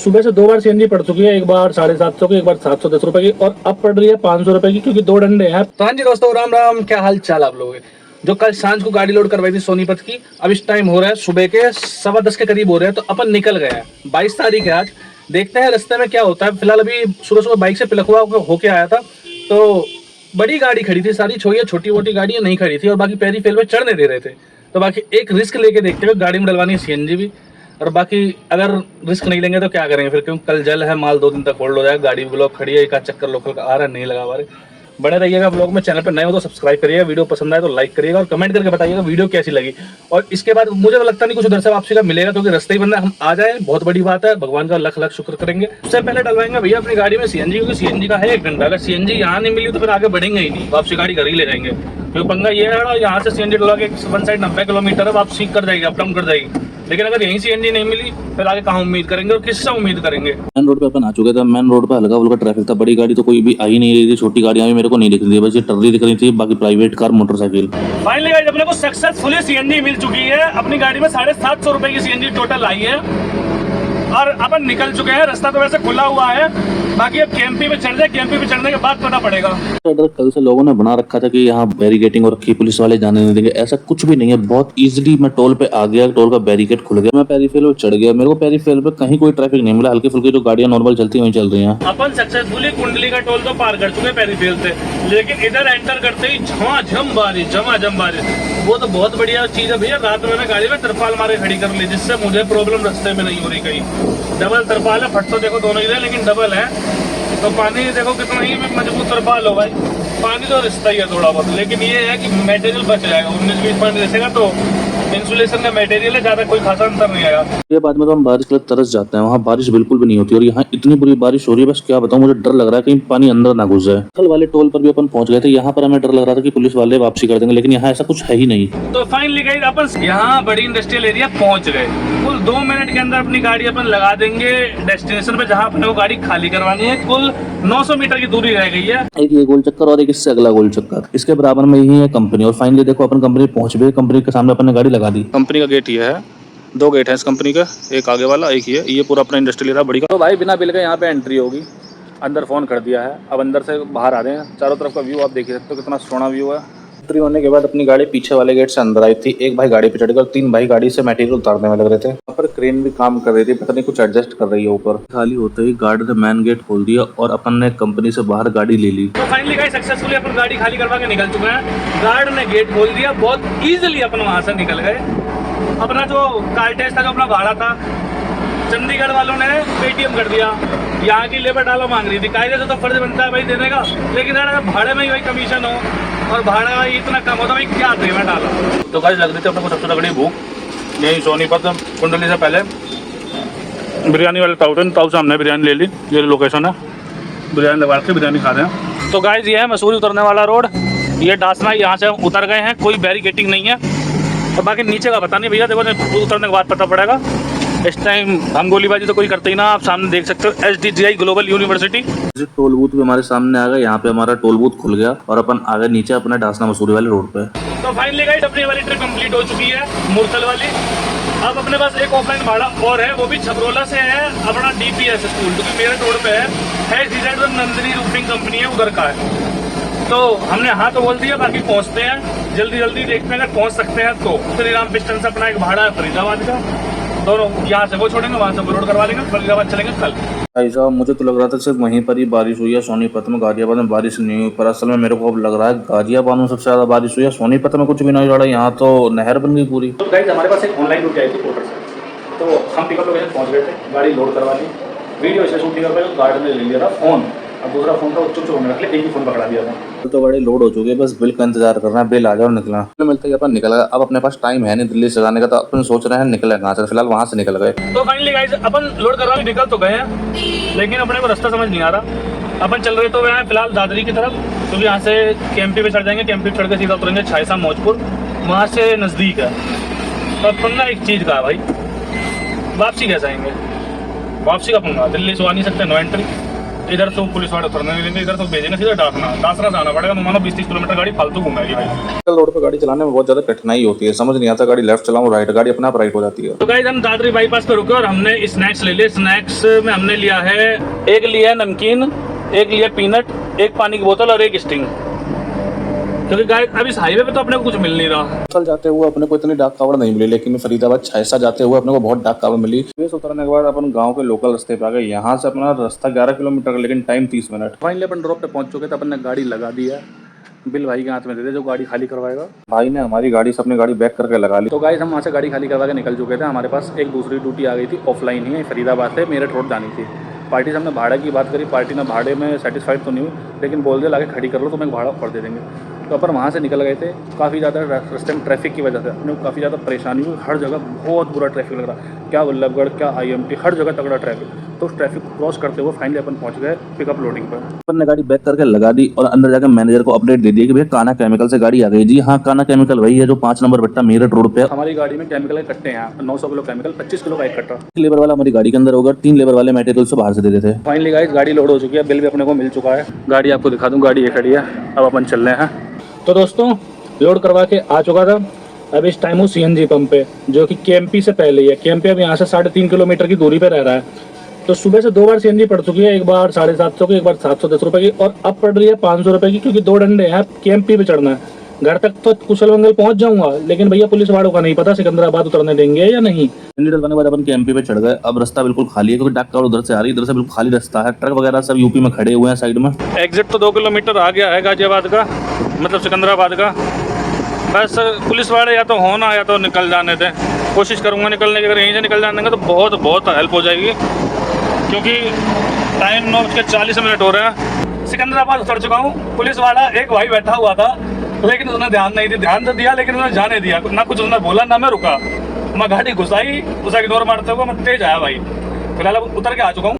सुबह से 2 बार सीएनजी पड़ चुकी है, एक बार 750 की, एक बार 710 रुपए की, और अब पड़ रही है 500 रुपए की, क्योंकि 2 डंडे हैं। तो हाँ जी दोस्तों, राम राम, क्या हाल चाल आप लोगों के। जो कल सांझ को गाड़ी लोड करवाई थी सोनीपत की, अब इस टाइम हो रहा है सुबह के 10:15 के करीब हो रहे हैं, तो अपन निकल गए हैं। 22 तारीख है आज, देखते हैं रास्ते में क्या होता है। फिलहाल अभी सुबह सुबह बाइक से पिलखुआ होके आया था, तो बड़ी गाड़ी खड़ी थी, सारी छोटी मोटी गाड़ियां नहीं खड़ी थी, और बाकी पैरी फेल में चढ़ने दे रहे थे। तो बाकी एक रिस्क लेके देखते हुए गाड़ी में डलवानी है सीएनजी भी, और बाकी अगर रिस्क नहीं लेंगे तो क्या करेंगे फिर, क्योंकि कल जल है, माल 2 दिन तक होल्ड हो जाएगा, गाड़ी ब्लॉक खड़ी है, एक चक्कर लोकल का आ रहा है, नहीं लगा पा रहे। बने रहिएगा ब्लॉग में, चैनल पर नए हो तो सब्सक्राइब करिएगा, वीडियो पसंद आए तो लाइक करिएगा, और कमेंट करके बताइएगा वीडियो कैसी लगी। और इसके बाद मुझे तो लगता नहीं कुछ उधर से वापसी का मिलेगा, क्योंकि रास्ते ही बंद है, हम आ जाए बहुत बड़ी बात है, भगवान का लाख लाख शुक्र करेंगे। सबसे पहले डलवाएंगे भैया अपनी गाड़ी में सीएनजी, क्योंकि सीएनजी का है 1 घंटा, अगर सीएनजी यहाँ नहीं मिली तो फिर आगे बढ़ेंगे ही नहीं, वापसी गाड़ी घर ही ले जाएंगे। क्योंकि पंगा ये है, यहाँ से सीएनजी डलवा के वन साइड 90 किलोमीटर है, वापसी कर जाएगी, अप डाउन कर जाएगी। लेकिन अगर यहीं सीएनजी नहीं मिली फिर आगे कहाँ उम्मीद करेंगे और किससे उम्मीद करेंगे। मेन रोड पे अपन आ चुके थे। मेन रोड पे हल्का फुल्का ट्रैफिक था, बड़ी गाड़ी तो कोई भी आ ही नहीं रही थी, छोटी गाड़ियां भी मेरे को नहीं दिख रही थी, बस ये टर्री दिख रही थी, बाकी private car motorcycle. Finally guys अपने को सक्सेसफुली सीएनजी मिल चुकी है, अपनी गाड़ी में 750 रुपए की सीएनजी टोटल आई है, और अपन निकल चुके हैं। रास्ता तो वैसे खुला हुआ है, बाकी अब केएमपी पे चढ़ जाए, केएमपी पे चढ़ने के बाद पता पड़ेगा। कल से लोगों ने बना रखा था कि यहाँ बैरिकेटिंग हो रखी, पुलिस वाले जाने नहीं देंगे, ऐसा कुछ भी नहीं है। बहुत इजीली मैं टोल पे आ गया, टोल का बैरिकेड खुल गया, मैं पेरीफेल पे चढ़ गया, मेरे को पेरीफेल पे कहीं कोई ट्रैफिक नहीं मिला, हल्की फुल्की जो गाड़ियां नॉर्मल चलती वहीं चल रही हैं। अपन सक्सेसफुली कुंडली का टोल तो पार कर चुके पेरीफेल से, लेकिन इधर एंटर करते ही झमाझम बारिश, झमाझम बारिश। वो तो बहुत बढ़िया चीज है भैया, रात में गाड़ी में तरपाल मारे खड़ी कर ली, जिससे मुझे प्रॉब्लम रास्ते में नहीं हो रही कहीं। डबल तरपाल है, फट तो देखो दोनों ही है, लेकिन डबल है, तो पानी देखो कितना ही मजबूत तरपाल हो भाई, पानी तो रिश्ता ही है थोड़ा बहुत, लेकिन ये है कि मटेरियल बच जाएगा। 19-20 पानी रिसेगा तो इंसुलेशन का मटेरियल है, ज्यादा कोई खासा अंतर नहीं आएगा। ये बाद में तो हम बारिश के लिए तरस जाते हैं, वहाँ बारिश बिल्कुल भी नहीं होती, और यहाँ इतनी बुरी बारिश हो रही है, बस क्या बताऊँ, मुझे डर लग रहा है कहीं पानी अंदर ना घुस जाए। कल वाले टोल पर भी अपन पहुंच गए थे, यहाँ पर हमें डर लग रहा था कि पुलिस वाले वापसी कर देंगे, लेकिन यहाँ ऐसा कुछ है ही नहीं। तो फाइनली गाइस अपन यहाँ बड़ी इंडस्ट्रियल एरिया पहुंच गए, कुल 2 मिनट के अंदर अपनी गाड़ी अपन लगा देंगे डेस्टिनेशन पे, जहाँ अपने को गाड़ी खाली करवानी है। कुल 900 मीटर की दूरी रह गई है, एक ये गोल चक्कर और एक इससे अगला गोल चक्कर, इसके बराबर में ही है कंपनी। और फाइनली देखो अपन कंपनी पहुंच गए, कंपनी के सामने अपन ने गाड़ी लगा दी। कंपनी का गेट ये है, 2 गेट है इस कंपनी का, एक आगे वाला, एक ये पूरा अपना इंडस्ट्रियल एरिया बड़ी का। तो भाई बिना बिल के यहाँ पे एंट्री होगी, अंदर फोन कर दिया है, अब अंदर से बाहर आ रहे हैं। चारों तरफ का व्यू आप देख सकते हो, कितना सोना व्यू है। एंट्री होने के बाद अपनी गाड़ी पीछे वाले गेट से अंदर आई थी, एक भाई गाड़ी पे चढ़ गया और 3 भाई गाड़ी से मटेरियल उतारने में लग रहे थे। वहाँ पर क्रेन भी काम कर रही थी, पता नहीं कुछ एडजस्ट कर रही है ऊपर। खाली होते ही गार्ड ने मैन गेट खोल दिया और अपन ने कंपनी से बाहर गाड़ी ले ली। तो फाइनली गाइस सक्सेसफुली अपन गाड़ी खाली करवा के निकल चुके हैं, गार्ड ने गेट खोल दिया, बहुत इजीली अपन वहां से निकल गए। अपना जो कार टेस्ट था, जो अपना भाड़ा था, चंडीगढ़ वालों ने पेटीएम कर दिया, यहाँ की लेबर डालो मांग रही थी, कायदे से तो फर्ज बनता है भाई देने का, लेकिन यार अगर भाड़े में ही भाई कमीशन हो और भाड़ा भाई इतना कम होता, भाई क्या पेमेंट डाला। तो गाइस लग रही थी अपने को सबसे तगड़ी भूख, यही सोनीपत कुंडली से पहले बिरयानी वाले ताऊ से हमने बिरयानी ले ली, ये लोकेशन है, बिरयानी दबा के बिरयानी खा रहे हैं। तो गाइस ये है मसूरी उतरने वाला रोड, ये डासना, यहाँ से हम उतर गए हैं, कोई बैरिकेटिंग नहीं है, और बाकी नीचे का पता नहीं भैया, देखो उतरने के बाद पता पड़ेगा। इस टाइम हम गोलीबाजी तो कोई करते ही ना, आप सामने देख सकते हो SDGI global university. Toll booth भी हमारे सामने आ गया, यहाँ पे हमारा टोल बूथ खुल गया और अपन आ गए नीचे अपने डासना मसूरी वाले रोड पे। तो फाइनली गाइस अपनी वाली ट्रिप कंप्लीट हो चुकी है, मुरथल वाली। अब अपने पास एक ऑफलाइन भाड़ा और है, वो भी छपरोला से है, अपना DPS स्कूल, क्योंकि मेरे रोड पे है सीधे नंदिनी रूफिंग कंपनी है, उधर का है। तो हमने हाँ तो बोल दिया, बाकी पहुंचते हैं जल्दी देखते हैं, अगर पहुंच सकते हैं तो। श्री राम पिस्टन से अपना एक भाड़ा है फरीदाबाद का, दोनों यहाँ से वो छोड़ेंगे, वहाँ से वो लोड करवा लेंगे, फरीदाबाद चलेंगे कल। भाई साहब मुझे तो लग रहा था सिर्फ वहीं पर ही बारिश हुई है, सोनीपत में, गाजियाबाद में बारिश नहीं हुई, पर असल में मेरे को अब लग रहा है गाजियाबाद में सबसे ज्यादा बारिश हुई है, सोनीपत में कुछ भी नहीं हो रहा, यहाँ तो नहर बन गई पूरी। तो गाइस हमारे पास एक ऑनलाइन रूट आई थी पोर्टर से, तो हम पिकअप लोकेशन पहुँच गए थे, गाड़ी लोड करवा ली, वीडियो इसे शूट कर पाए, गार्ड ने ले लिया था फोन, अब दूसरा फोन का चुप होने रख लिया, एक ही फोन पकड़ा दिया था। तो गाड़ी लोड हो चुकी है, बस बिल का इंतजार करना है, बिल आ जाओ निकलना। मिलता है अपन निकल गए, अब अपने पास टाइम है नहीं दिल्ली से जाने का, तो अपन सोच रहे हैं निकले कहाँ से, फिलहाल वहाँ से निकल गए। तो फाइनली गाइस अपन लोड करवा के निकल तो गए हैं, लेकिन अपने को रास्ता समझ नहीं आ रहा। अपन चल रहे तो हुए हैं फिलहाल दादरी की तरफ, क्योंकि यहाँ से केएमपी पे चढ़ जाएंगे, केएमपी पे चढ़ के सीधा उतरेंगे छायसा मौजपुर, वहाँ से नज़दीक है। तो पंगा एक चीज़ का भाई, वापसी कैसे आएंगे, वापसी का पंगा, दिल्ली से आ नहीं सकते, नो एंट्री, इधर तो पुलिस वाले उतरने नहीं देंगे, इधर तो भेजेंगे सीधा डासना जाना पड़ेगा। मानो 20-30 किलोमीटर गाड़ी फालतू घूमेगी भाई। रोड पे गाड़ी चलाने में बहुत ज्यादा कठिनाई होती है, समझ नहीं आता गाड़ी लेफ्ट चलाऊं राइट, गाड़ी अपने आप राइट हो जाती है। तो गाइस हम दादरी बाईपास पे रुके और हमने स्नैक्स ले लिए। स्नैक्स में हमने लिया है, एक लिया है नमकीन, एक लिया पीनट, एक पानी की बोतल और एक स्टिंग, क्योंकि गाइस अब इस हाईवे पे तो अपने को कुछ मिल नहीं रहा। कल जाते हुए अपने को इतनी डाक कावड़ नहीं मिली, लेकिन फरीदाबाद छैसा जाते हुए अपने को बहुत डाक कावड़ मिली। बेस उतरने के बाद अपन गांव के लोकल रास्ते पे आ गए। यहाँ से अपना रास्ता 11 किलोमीटर का, लेकिन टाइम 30 मिनट। फाइनली अपन ड्रॉप पे पहुंच चुके थे, अपन ने गाड़ी लगा दी है। बिल भाई के हाथ में दे दे जो गाड़ी खाली करवाएगा। भाई ने हमारी गाड़ी से अपनी गाड़ी बैक करके लगा ली। तो गाइस हम वहाँ से गाड़ी खाली करवा के निकल चुके थे। हमारे पास एक दूसरी ड्यूटी आ गई थी, ऑफलाइन ही, फरीदाबाद से मेरठ रोड जानी थी। पार्टी से हमने भाड़े की बात करी, पार्टी ने भाड़े में सेटिस्फाइड तो नहीं हुई, लेकिन बोल दे लाके खड़ी कर लो तो मैं भाड़ा और दे देंगे। तो अपन वहाँ से निकल गए थे। काफ़ी ज़्यादा रास्ते में ट्रैफिक की वजह से अपने को काफ़ी ज़्यादा परेशानी हुई। हर जगह बहुत बुरा ट्रैफिक लग रहा, क्या वल्लभगढ़, क्या IMT, हर जगह तगड़ा ट्रैफिक। तो उस ट्रैफिक को क्रॉस करते हुए फाइनली अपन पहुँच गए पिकअप लोडिंग पर। अपन ने गाड़ी बैक करके लगा दी और अंदर जाकर मैनेजर को अपडेट दे दिया कि भैया काना केमिकल से गाड़ी आ गई। जी हाँ, काना केमिकल वही है जो 5 नंबर भट्टा मेरठ रोड पे। हमारी गाड़ी में केमिकल के कट्टे हैं, 900 किलो केमिकल, 25 किलो का एक कट्टा। लेबर वाला हमारी गाड़ी के अंदर होगा, 3 लेबर वाले मटेरियल से बाहर से दे देते हैं। फाइनली गाइस गाड़ी लोड हो चुकी है, बिल भी अपने को मिल चुका है। गाड़ी आपको दिखा दूं, गाड़ी ये खड़ी है। अब अपन चल रहे हैं। तो दोस्तों लोड करवा के आ चुका था। अब इस टाइम हूँ CNG पंप पे, जो कि KMP से पहले ही है। KMP अब यहाँ से 3.5 किलोमीटर की दूरी पे रह रहा है। तो सुबह से 2 बार CNG पड़ चुकी है, एक बार 750 की, एक बार 710 रुपए की, और अब पड़ रही है 500 रुपए की, क्योंकि 2 डंडे हैं। KMP पे चढ़ना है। घर तक तो कुशल मंगल पहुंच जाऊंगा, लेकिन भैया पुलिस वालों का नहीं पता सिकंदराबाद उतरने देंगे या नहीं। डलवाने के बाद अपन KMP पे चढ़ गए। अब रास्ता बिल्कुल खाली है, क्योंकि डाक कावड़ उधर से आ रही है, इधर से बिल्कुल खाली रास्ता है। ट्रक वगैरह सब यूपी में खड़े हुए हैं साइड में। एग्जिट तो 2 किलोमीटर आ गया है गाजियाबाद का, मतलब सिकंदराबाद का। बस पुलिस वाले या तो होना या तो निकल जाने दें। कोशिश करूंगा निकलने की, अगर यहीं से निकल जाने का तो बहुत हेल्प हो जाएगी, क्योंकि टाइम 9:40 हो रहा है। सिकंदराबाद उतर चुका हूँ। पुलिस वाला एक भाई बैठा हुआ था, लेकिन उसने ध्यान नहीं दिया। ध्यान तो दिया लेकिन उसने जाने दिया ना, कुछ उसने बोला ना। मैं रुका, मैं गाड़ी घुसाई, उसे इग्नोर मारते हुए मैं तेज आया भाई। फिलहाल अब उतर के आ चुका हूँ।